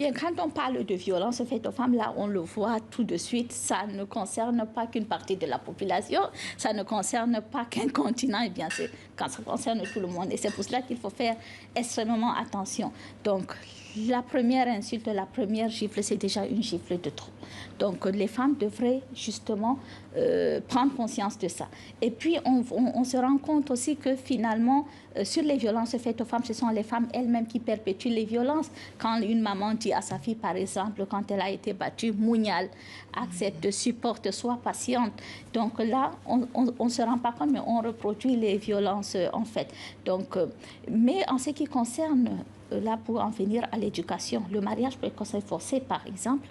Bien, quand on parle de violence faite aux femmes, là, on le voit tout de suite, ça ne concerne pas qu'une partie de la population, ça ne concerne pas qu'un continent, et bien, quand ça concerne tout le monde. Et c'est pour cela qu'il faut faire extrêmement attention. Donc, la première insulte, la première gifle, c'est déjà une gifle de trop. Donc, les femmes devraient justement prendre conscience de ça. Et puis, on se rend compte aussi que finalement, sur les violences faites aux femmes, ce sont les femmes elles-mêmes qui perpétuent les violences. Quand une maman dit à sa fille, par exemple, quand elle a été battue, Mougnal, accepte, supporte, sois patiente. Donc là, on ne se rend pas compte, mais on reproduit les violences en fait. Donc, mais en ce qui concerne, là pour en venir à l'éducation, le mariage précoce forcé, par exemple,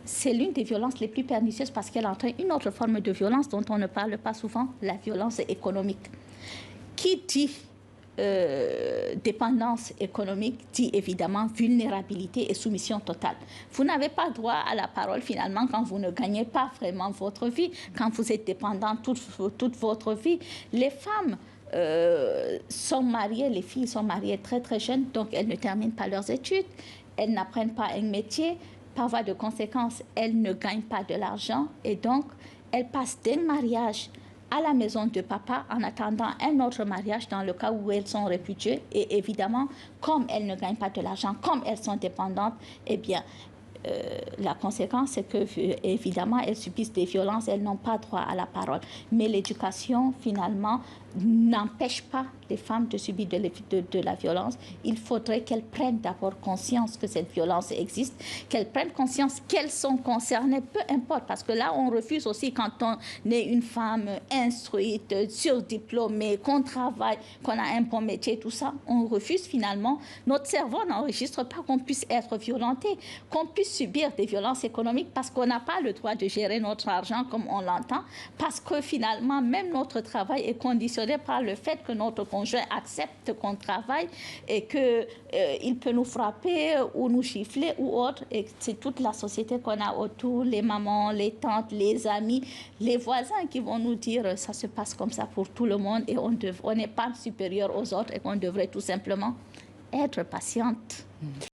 c'est l'une des violences les plus pernicieuses parce qu'elle entraîne une autre forme de violence dont on ne parle pas souvent, la violence économique. Qui dit dépendance économique dit évidemment vulnérabilité et soumission totale. Vous n'avez pas droit à la parole finalement quand vous ne gagnez pas vraiment votre vie, quand vous êtes dépendant toute votre vie. Les femmes sont mariées, les filles sont mariées très très jeunes, donc elles ne terminent pas leurs études, elles n'apprennent pas un métier, par voie de conséquence, elles ne gagnent pas de l'argent et donc elles passent d'un mariage à la maison de papa en attendant un autre mariage dans le cas où elles sont répudiées. Et évidemment, comme elles ne gagnent pas de l'argent, comme elles sont dépendantes, eh bien, la conséquence, c'est que, évidemment, elles subissent des violences, elles n'ont pas droit à la parole. Mais l'éducation, finalement, n'empêche pas les femmes de subir de la violence. Il faudrait qu'elles prennent d'abord conscience que cette violence existe, qu'elles prennent conscience qu'elles sont concernées, peu importe, parce que là, on refuse aussi quand on est une femme instruite, surdiplômée, qu'on travaille, qu'on a un bon métier, tout ça, on refuse finalement. Notre cerveau n'enregistre pas qu'on puisse être violenté, qu'on puisse subir des violences économiques parce qu'on n'a pas le droit de gérer notre argent comme on l'entend, parce que finalement, même notre travail est conditionné par le fait que notre conjoint accepte qu'on travaille et qu'il peut nous frapper ou nous gifler ou autre. Et c'est toute la société qu'on a autour, les mamans, les tantes, les amis, les voisins qui vont nous dire ça se passe comme ça pour tout le monde et on n'est pas supérieur aux autres et qu'on devrait tout simplement être patiente.